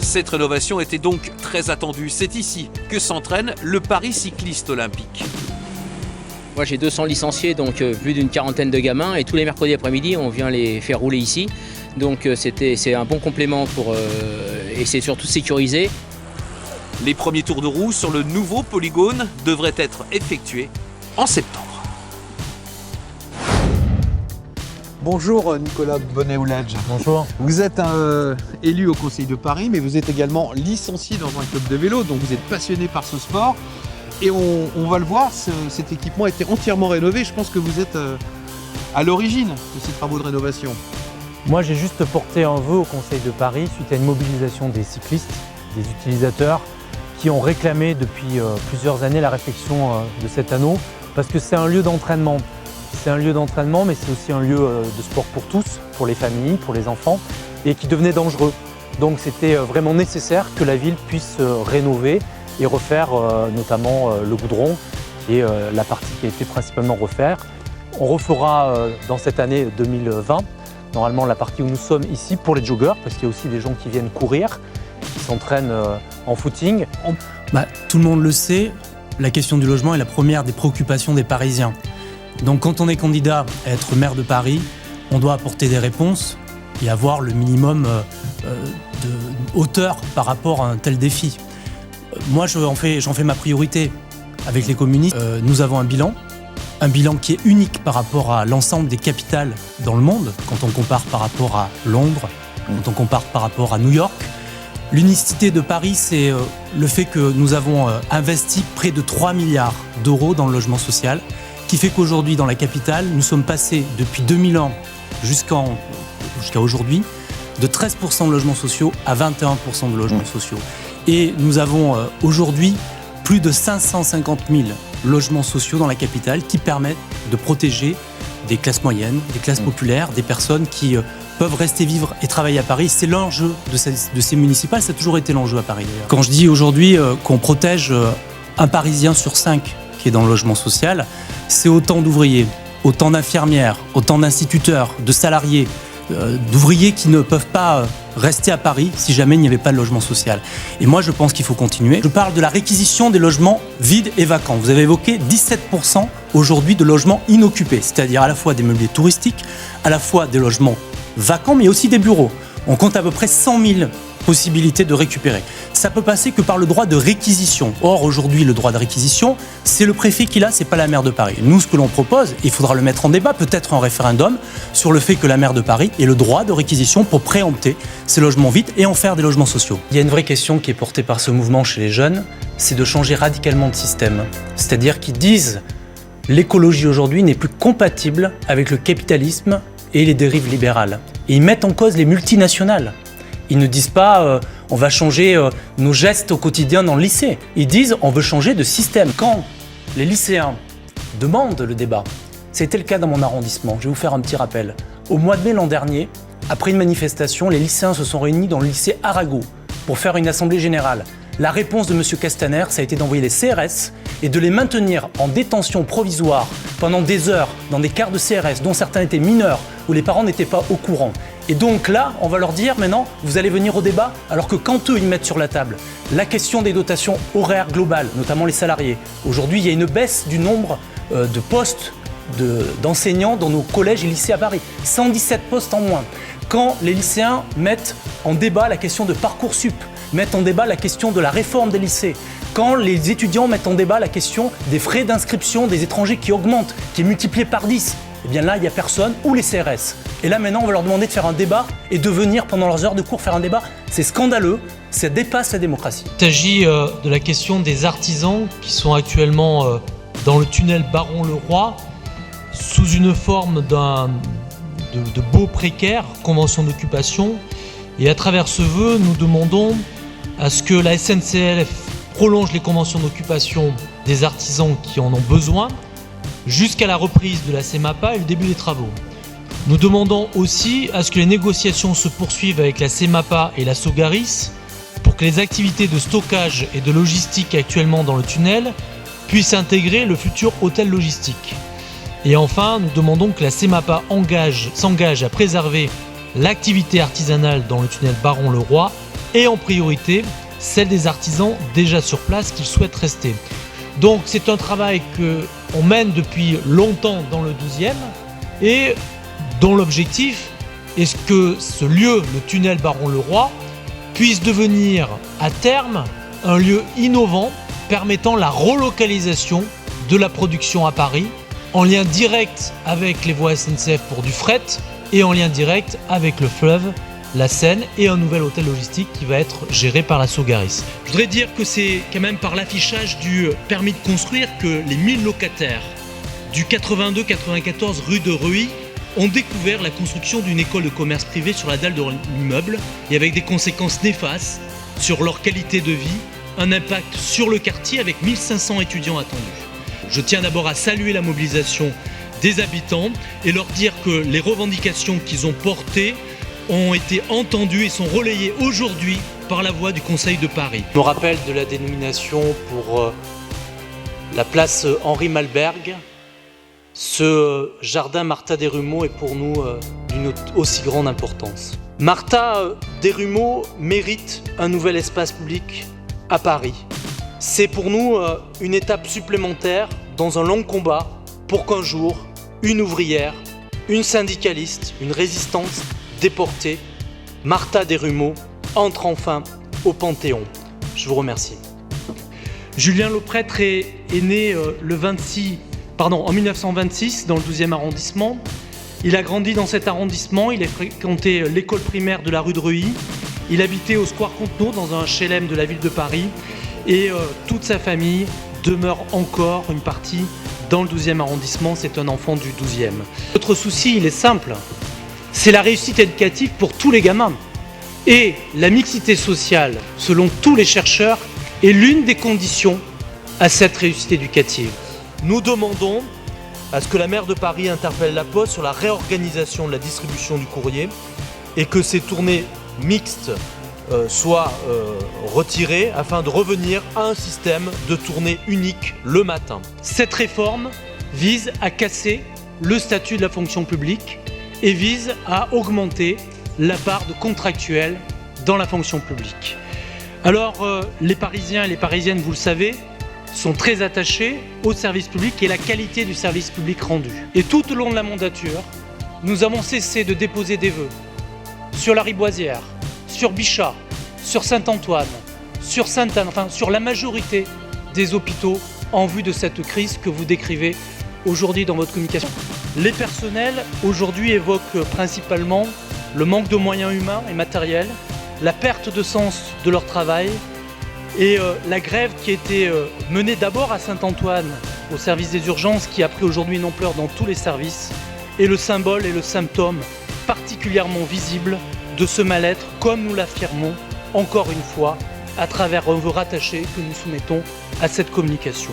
Cette rénovation était donc très attendue. C'est ici que s'entraîne le Paris cycliste olympique. Moi j'ai 200 licenciés, donc plus d'une quarantaine de gamins, et tous les mercredis après-midi on vient les faire rouler ici. Donc c'est un bon complément et c'est surtout sécurisé. Les premiers tours de roue sur le nouveau polygone devraient être effectués en septembre. Bonjour Nicolas Bonnet-Ouladj. Bonjour. Vous êtes élu au Conseil de Paris, mais vous êtes également licencié dans un club de vélo, donc vous êtes passionné par ce sport. Et on va le voir, cet équipement a été entièrement rénové. Je pense que vous êtes à l'origine de ces travaux de rénovation. Moi j'ai juste porté un vœu au Conseil de Paris suite à une mobilisation des cyclistes, des utilisateurs qui ont réclamé depuis plusieurs années la réfection de cet anneau, parce que c'est un lieu d'entraînement. C'est un lieu d'entraînement, mais c'est aussi un lieu de sport pour tous, pour les familles, pour les enfants, et qui devenait dangereux. Donc c'était vraiment nécessaire que la ville puisse rénover et refaire notamment le goudron, qui est la partie qui a été principalement refaite. On refera dans cette année 2020, normalement la partie où nous sommes ici pour les joggeurs, parce qu'il y a aussi des gens qui viennent courir, qui s'entraînent en footing. Tout le monde le sait, la question du logement est la première des préoccupations des Parisiens. Donc quand on est candidat à être maire de Paris, on doit apporter des réponses et avoir le minimum de hauteur par rapport à un tel défi. Moi j'en fais ma priorité. Avec les communistes, nous avons un bilan qui est unique par rapport à l'ensemble des capitales dans le monde, quand on compare par rapport à Londres, quand on compare par rapport à New York. L'unicité de Paris, c'est le fait que nous avons investi près de 3 milliards d'euros dans le logement social, qui fait qu'aujourd'hui, dans la capitale, nous sommes passés depuis 2001 jusqu'à aujourd'hui de 13% de logements sociaux à 21% de logements sociaux. Et nous avons aujourd'hui plus de 550 000 logements sociaux dans la capitale qui permettent de protéger des classes moyennes, des classes populaires, des personnes qui peuvent rester vivre et travailler à Paris. C'est l'enjeu de ces municipales, ça a toujours été l'enjeu à Paris d'ailleurs. Quand je dis aujourd'hui qu'on protège un Parisien sur 5 qui est dans le logement social, c'est autant d'ouvriers, autant d'infirmières, autant d'instituteurs, de salariés, d'ouvriers qui ne peuvent pas rester à Paris si jamais il n'y avait pas de logement social. Et moi, je pense qu'il faut continuer. Je parle de la réquisition des logements vides et vacants. Vous avez évoqué 17% aujourd'hui de logements inoccupés, c'est-à-dire à la fois des meublés touristiques, à la fois des logements vacants, mais aussi des bureaux. On compte à peu près 100 000 possibilités de récupérer. Ça peut passer que par le droit de réquisition. Or, aujourd'hui, le droit de réquisition, c'est le préfet qui l'a, c'est pas la maire de Paris. Nous, ce que l'on propose, il faudra le mettre en débat, peut-être en référendum, sur le fait que la maire de Paris ait le droit de réquisition pour préempter ces logements vides et en faire des logements sociaux. Il y a une vraie question qui est portée par ce mouvement chez les jeunes, c'est de changer radicalement de système. C'est-à-dire qu'ils disent l'écologie aujourd'hui n'est plus compatible avec le capitalisme et les dérives libérales. Et ils mettent en cause les multinationales. Ils ne disent pas on va changer nos gestes au quotidien dans le lycée. Ils disent on veut changer de système. Quand les lycéens demandent le débat, c'était le cas dans mon arrondissement. Je vais vous faire un petit rappel. Au mois de mai l'an dernier, après une manifestation, les lycéens se sont réunis dans le lycée Arago pour faire une assemblée générale. La réponse de M. Castaner, ça a été d'envoyer des CRS et de les maintenir en détention provisoire pendant des heures dans des quarts de CRS dont certains étaient mineurs, où les parents n'étaient pas au courant. Et donc là, on va leur dire maintenant, vous allez venir au débat, alors que quand eux, ils mettent sur la table la question des dotations horaires globales, notamment les salariés. Aujourd'hui, il y a une baisse du nombre de postes d'enseignants dans nos collèges et lycées à Paris. 117 postes en moins. Quand les lycéens mettent en débat la question de Parcoursup, mettent en débat la question de la réforme des lycées, quand les étudiants mettent en débat la question des frais d'inscription des étrangers qui augmentent, qui est multiplié par 10, eh bien là, il n'y a personne, ou les CRS. Et là, maintenant, on va leur demander de faire un débat et de venir pendant leurs heures de cours faire un débat. C'est scandaleux, ça dépasse la démocratie. Il s'agit de la question des artisans qui sont actuellement dans le tunnel Baron-le-Roi, sous une forme de baux précaires, convention d'occupation. Et à travers ce vœu, nous demandons à ce que la SNCF prolonge les conventions d'occupation des artisans qui en ont besoin jusqu'à la reprise de la CEMAPA et le début des travaux. Nous demandons aussi à ce que les négociations se poursuivent avec la CEMAPA et la Sogaris pour que les activités de stockage et de logistique actuellement dans le tunnel puissent intégrer le futur hôtel logistique. Et enfin, nous demandons que la CEMAPA s'engage à préserver l'activité artisanale dans le tunnel Baron-le-Roi et en priorité celle des artisans déjà sur place qui souhaitent rester. Donc c'est un travail qu'on mène depuis longtemps dans le 12e et dont l'objectif est que ce lieu, le tunnel Baron-le-Roi, puisse devenir à terme un lieu innovant permettant la relocalisation de la production à Paris en lien direct avec les voies SNCF pour du fret et en lien direct avec le fleuve, la Seine et un nouvel hôtel logistique qui va être géré par la Sogaris. Je voudrais dire que c'est quand même par l'affichage du permis de construire que les 1000 locataires du 82-94 rue de Reuilly ont découvert la construction d'une école de commerce privée sur la dalle de l'immeuble et avec des conséquences néfastes sur leur qualité de vie, un impact sur le quartier avec 1500 étudiants attendus. Je tiens d'abord à saluer la mobilisation des habitants et leur dire que les revendications qu'ils ont portées ont été entendues et sont relayées aujourd'hui par la voix du Conseil de Paris. Je me rappelle de la dénomination pour la place Henri Malberg. Ce jardin Martha Desrumeaux est pour nous d'une aussi grande importance. Martha Desrumeaux mérite un nouvel espace public à Paris. C'est pour nous une étape supplémentaire dans un long combat pour qu'un jour, une ouvrière, une syndicaliste, une résistante déportée, Martha Desrumeaux, entre enfin au Panthéon. Je vous remercie. Julien Lauprêtre est né en 1926 dans le 12e arrondissement. Il a grandi dans cet arrondissement, il a fréquenté l'école primaire de la rue de Reuilly. Il habitait au square Contenot dans un HLM de la ville de Paris et toute sa famille demeure encore une partie dans le 12e arrondissement, c'est un enfant du 12e. Notre souci, il est simple, c'est la réussite éducative pour tous les gamins. Et la mixité sociale, selon tous les chercheurs, est l'une des conditions à cette réussite éducative. Nous demandons à ce que la maire de Paris interpelle la Poste sur la réorganisation de la distribution du courrier et que ces tournées mixtes soient retirées afin de revenir à un système de tournée unique le matin. Cette réforme vise à casser le statut de la fonction publique et vise à augmenter la part de contractuels dans la fonction publique. Alors, les Parisiens et les Parisiennes, vous le savez, sont très attachés au service public et la qualité du service public rendu. Et tout au long de la mandature, nous avons cessé de déposer des vœux sur la Riboisière, sur Bichat, sur Saint-Antoine, sur Sainte-Anne, enfin sur la majorité des hôpitaux en vue de cette crise que vous décrivez aujourd'hui dans votre communication. Les personnels aujourd'hui évoquent principalement le manque de moyens humains et matériels, la perte de sens de leur travail et la grève qui a été menée d'abord à Saint-Antoine au service des urgences qui a pris aujourd'hui une ampleur dans tous les services est le symbole et le symptôme particulièrement visible de ce mal-être comme nous l'affirmons encore une fois à travers un vœu rattaché que nous soumettons à cette communication.